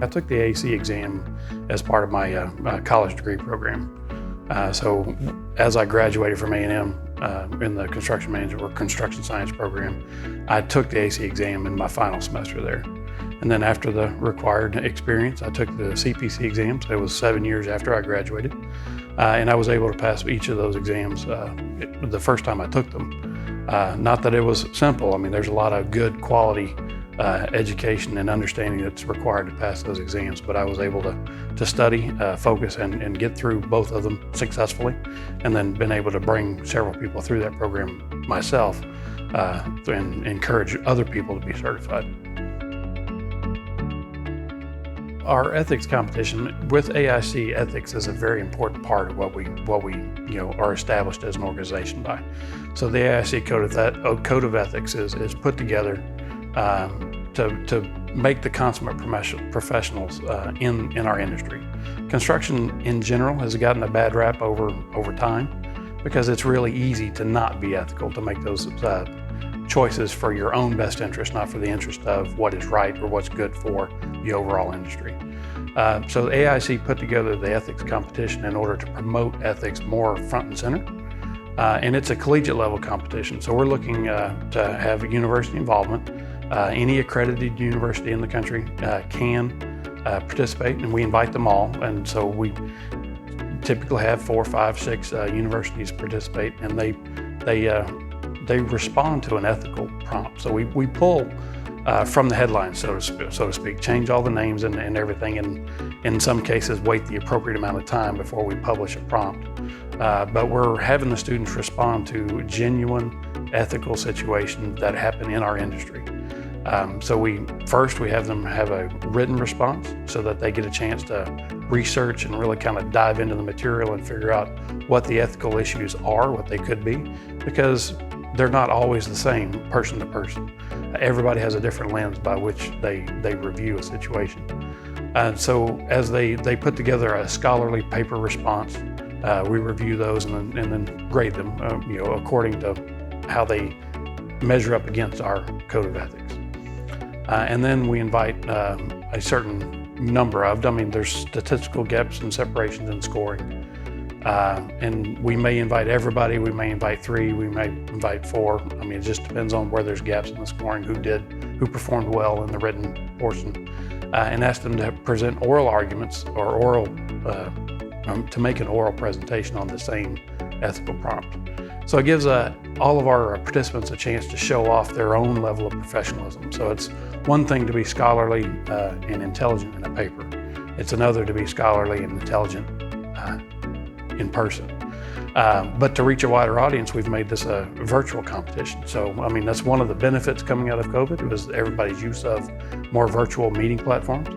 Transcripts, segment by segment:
I took the AIC exam as part of my college degree program. So as I graduated from A&M in the construction management or construction science program, I took the AIC exam in my final semester there. And then after the required experience, I took the CPC exams. It was 7 years after I graduated. And I was able to pass each of those exams the first time I took them. Not that it was simple. I mean, there's a lot of good quality education and understanding that's required to pass those exams, but I was able to study, focus, and get through both of them successfully, and then been able to bring several people through that program myself and encourage other people to be certified. Our ethics competition with AIC Ethics is a very important part of what we are established as an organization by. So the AIC Code of Ethics is put together to make the consummate professionals in our industry. Construction in general has gotten a bad rap over time because it's really easy to not be ethical, to make those choices for your own best interest, not for the interest of what is right or what's good for the overall industry. So the AIC put together the ethics competition in order to promote ethics more front and center. And it's a collegiate level competition. So we're looking to have university involvement. Any accredited university in the country can participate, and we invite them all. And so we typically have 4, 5, 6 universities participate, and they respond to an ethical prompt. So we pull from the headlines, so to speak, change all the names and everything, and in some cases wait the appropriate amount of time before we publish a prompt. But we're having the students respond to genuine ethical situations that happen in our industry. So we have them have a written response so that they get a chance to research and really kind of dive into the material and figure out what the ethical issues are, what they could be, because they're not always the same person to person. Everybody has a different lens by which they review a situation. And so as they put together a scholarly paper response, we review those and then grade them according to how they measure up against our code of ethics. And then we invite a certain number of, there's statistical gaps and separations in scoring. And we may invite everybody, we may invite 3, we may invite 4. It just depends on where there's gaps in the scoring, who performed well in the written portion, and ask them to present oral arguments or to make an oral presentation on the same ethical prompt. So it gives all of our participants a chance to show off their own level of professionalism. So it's one thing to be scholarly and intelligent in a paper. It's another to be scholarly and intelligent in person. But to reach a wider audience, we've made this a virtual competition. So, that's one of the benefits coming out of COVID, was everybody's use of more virtual meeting platforms.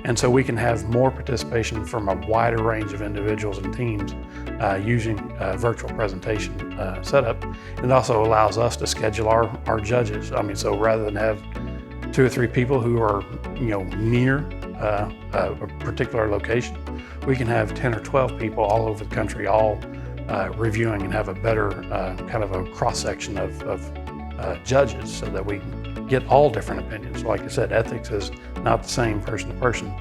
And so we can have more participation from a wider range of individuals and teams using a virtual presentation setup. It also allows us to schedule our judges. So rather than have 2 or 3 people who are near a particular location, we can have 10 or 12 people all over the country all reviewing and have a better kind of a cross-section of judges, so that we get all different opinions. Like I said, ethics is not the same person to person,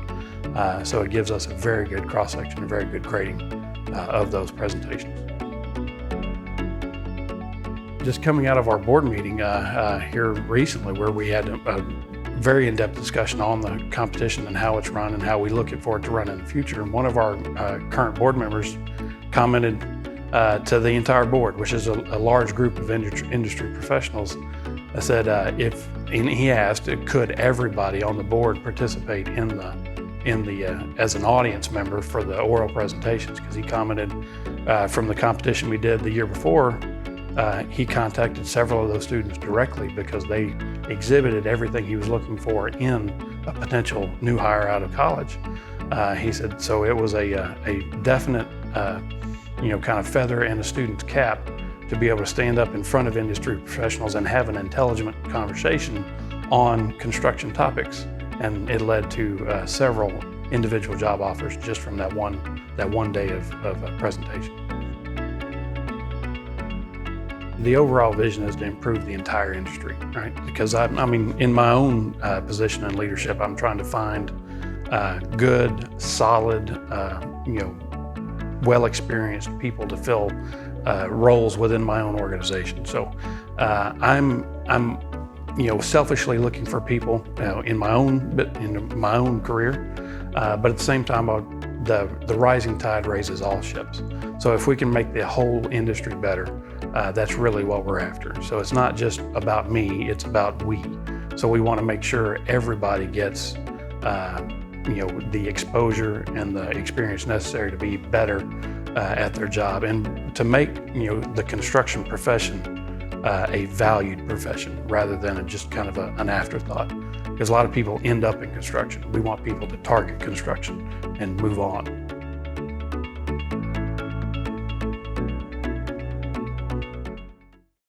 so it gives us a very good cross-section, a very good grading of those presentations. Just coming out of our board meeting here recently, where we had a very in-depth discussion on the competition and how it's run and how we look for it to run in the future. And one of our current board members commented to the entire board, which is a large group of industry professionals, said and he asked, could everybody on the board participate in the as an audience member for the oral presentations? Because he commented from the competition we did the year before, he contacted several of those students directly because they exhibited everything he was looking for in a potential new hire out of college. He said, so it was a definite kind of feather in a student's cap to be able to stand up in front of industry professionals and have an intelligent conversation on construction topics. And it led to several individual job offers just from that one day of presentation. The overall vision is to improve the entire industry, right? Because in my own position in leadership, I'm trying to find good, solid, well-experienced people to fill roles within my own organization. So I'm selfishly looking for people in my own career, but at the same time, the rising tide raises all ships. So if we can make the whole industry better, that's really what we're after. So it's not just about me, it's about we. So we want to make sure everybody gets the exposure and the experience necessary to be better at their job, and to make the construction profession a valued profession rather than just kind of an afterthought. Because a lot of people end up in construction. We want people to target construction and move on.